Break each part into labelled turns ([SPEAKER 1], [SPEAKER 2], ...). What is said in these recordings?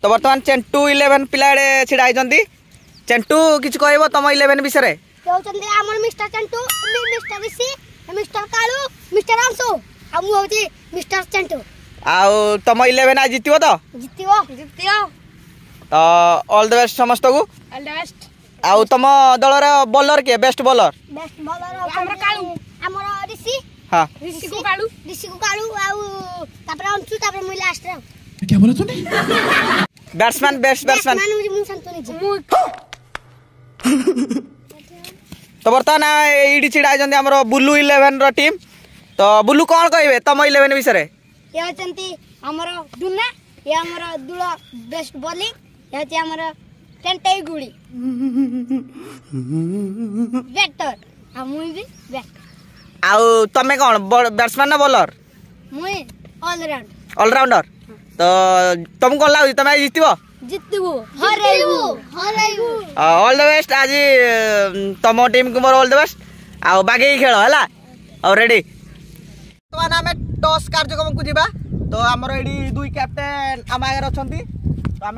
[SPEAKER 1] तो बर्तमान चेंटू 11 पिला छिड़ा होती चेंटू किसी कह तुम 11 विषय
[SPEAKER 2] mister Chentu mister Rishi mister Kalu mister Anshu mister Chentu
[SPEAKER 1] आउ तुम 11 आज जीत तो तो ऑल द बेस्ट समस्त को
[SPEAKER 2] ऑल द बेस्ट
[SPEAKER 1] आउ तुम दलर बॉलर के बेस्ट बॉलर
[SPEAKER 2] हमर कालू हमर ऋषि
[SPEAKER 1] हां
[SPEAKER 2] ऋषि को कालू आउ तापर अंशु तापर मुई लास्ट रे
[SPEAKER 3] क्या बोला तूने
[SPEAKER 1] बैट्समैन बेस्ट बैट्समैन तो बर्तमान ये छिड़ा होती बुलू 11 रो टीम तो बुलू कौन कहे तुम 11 विषय
[SPEAKER 2] ये होचंती हमर दुना ये हमर दुला बेस्ट बॉलिंग ये होची हमर टेंटे गुडी बैटर आ मुई भी बैटर
[SPEAKER 1] आउ तमे कौन बैट्समैन ना बॉलर
[SPEAKER 2] मुई
[SPEAKER 1] ऑलराउंडर तो तुम कौन लागु तुम जीतबो
[SPEAKER 2] हरेबू
[SPEAKER 1] ऑल द बेस्ट आज तुम टीम को मोर ऑल द बेस्ट आउ बागे खेल है और रेडी तो आम टॉस कार्यक्रम को जीवा तो आमर ये दुई कैप्टेन आम आगे अच्छा तो आम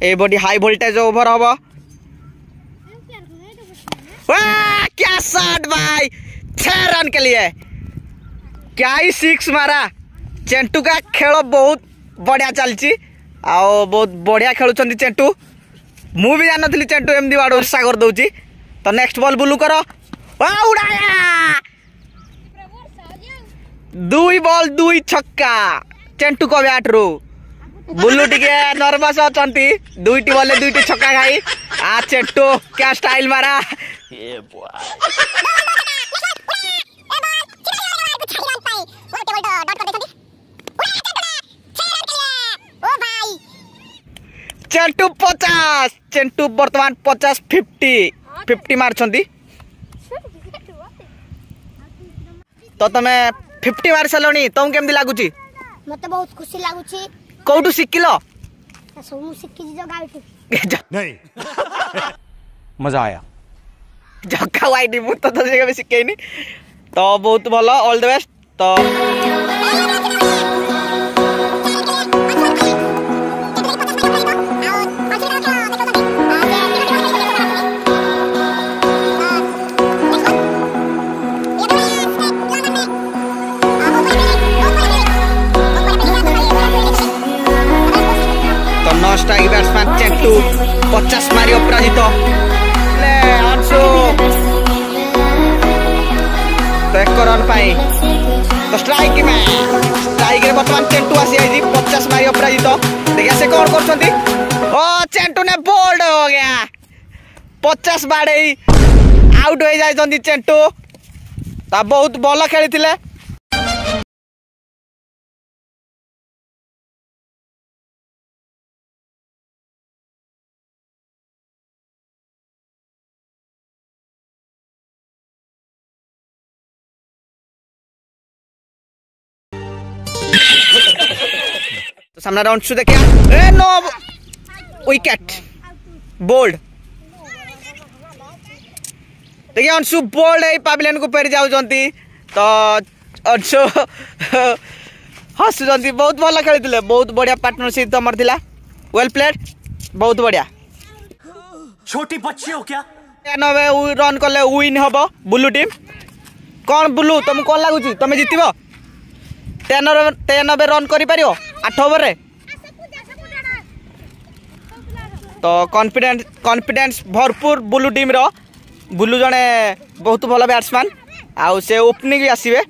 [SPEAKER 1] a body high voltage over हम क्या शॉट भाई 6 रन के लिए क्या ही 6 मारा चेंटू का खेल बहुत बढ़िया चलची आओ बहुत बढ़िया खेलुंट चेंटू मु भी जान नी चेंटू एमती बाड़ वर्षा कर दौची तो नेक्स्ट बॉल बुलू कर उड़ाया 2 बॉल 2 छक्का चेंटू को बैट रू बुलू टिके नर्वस अच्छा 2टी बॉल 2टी छक्का खाई आ चेंटू क्या स्टाइल मारा चेंटू 50 चेंटू बर्तमान 50 मारछंती तो तमे 50 मार सलोनी तुम केमदी लागुची
[SPEAKER 2] मते बहुत खुशी लागुची
[SPEAKER 1] कोठू सिखिलो
[SPEAKER 2] सब सिखी जो गाइट
[SPEAKER 3] नहीं मजा आया
[SPEAKER 1] जक्का वाइट मु तो जगह सिखेनी तो बहुत भलो ऑल द बेस्ट तो अपराजित ले अंशु तो 1 रन पाई तो स्ट्राइक में स्ट्राइक रे वर्तमान चेंटू आसी आइजी 50 मारी अपराजित देखिए से कौन करछंती ओ चेंटू ने बोल्ड हो गया 50 बाड़े आउट हो जाइछंती चेंटू ता बहुत भल खेली तो सामने अंशु देखिए ए नो विकेट बोल्ड देखिए अंशु बोल्ड पाविलियन को फेरी जाऊँगी तो अंशु हसुँच बहुत भल खेली बहुत बढ़िया पार्टनरशिप तुम थिला वेल प्लेड बहुत बढ़िया
[SPEAKER 3] छोटी बच्ची हो क्या
[SPEAKER 1] 93 रन कले विन हम बुलू टीम कौन बुलू तुमको कौन लगुच तुम जितब 93 रन कर 8 ओवर रे तो कॉन्फिडेंस भरपूर बुलू टीम रो बुलू जड़े बहुत भल बैट्समैन आउ से ओपनिंग भी आसवे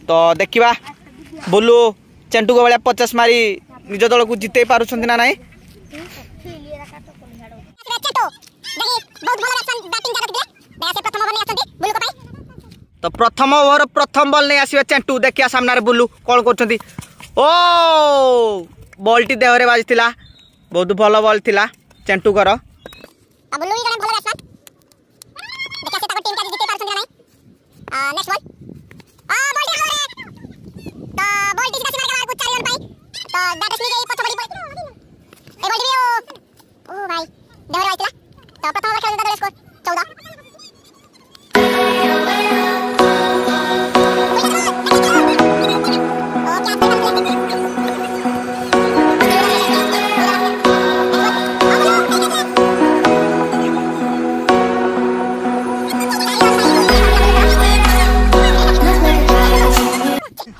[SPEAKER 1] तो देखा बुलू चेंटू को भाया 50 मारी निज दल को जिते पार्छ ना ना तो प्रथम ओवर प्रथम बॉल नहीं आसवे चेंटू देखिया सामने बुलू कौन कर ओ बॉल टी देहरे बाजी बहुत भल बॉल थिला चेंटू कर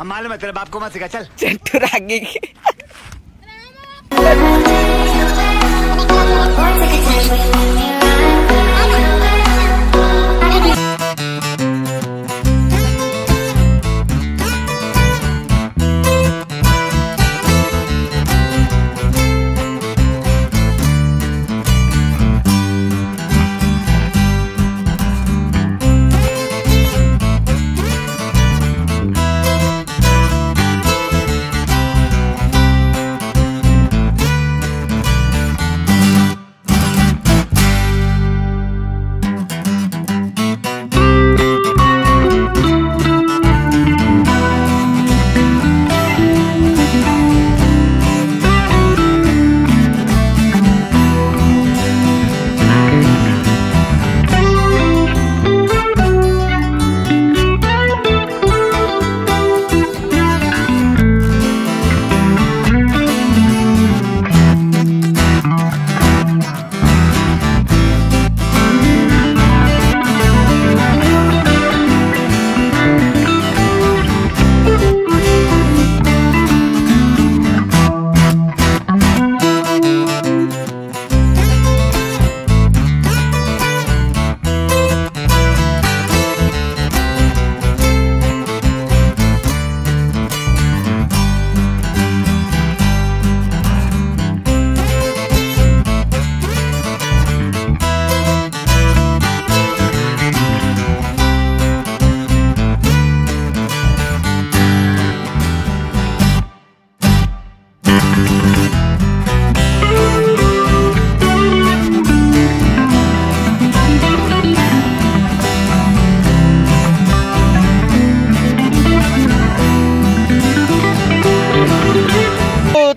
[SPEAKER 3] मालूम है तेरे बाप को मत सिखा चल
[SPEAKER 1] चेंटू रागी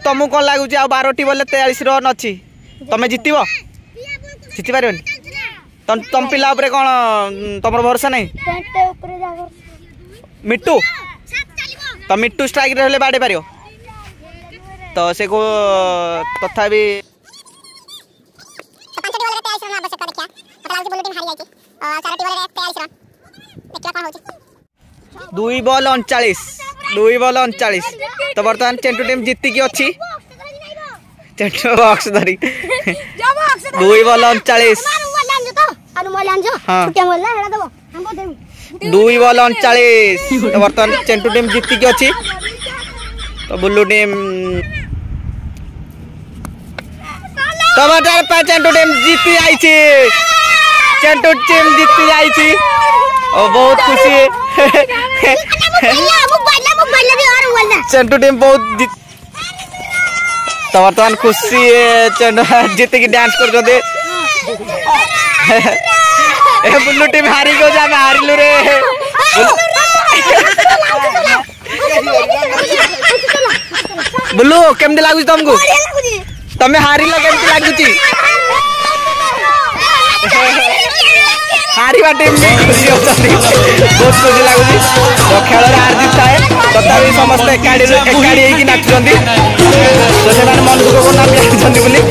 [SPEAKER 1] तुमको कौन लगुच आ 12 बॉल 43 रन अच्छी तुम्हें जितब जिति पार तुम पिला कौन तुम भरोसा नहीं मिट्टू तो मिट्टू स्ट्राइक रे बाड़े पार तो से को तथा भी 2 बॉल 39 तो बर्तमान चेंटू टीम जीति की अच्छी चेंटू बॉक्स धरी 2 बॉल 39 हाँ 2 बॉल 39 तो बर्तमान चेंटू टीम जीती की अच्छी तो बुल्लू टीम तो चेंटू टीम जीती आई चेंटू टीम जीती आई और बहुत खुशी चेंटू टीम बहुत तो बर्तमान खुशी जीत की डांस कर बुल्लू टीम हारी गो जा हारिलु रे बुल्लू केमती लागु तुमको तमे हारिलो केमती लागुची हारिबा टीम भी खुशी होती बहुत खुशी लगुच तो खेल हार जीत थाए तथापि समस्त एकाड़ी नाचुंट तो से मन दुख करना बोली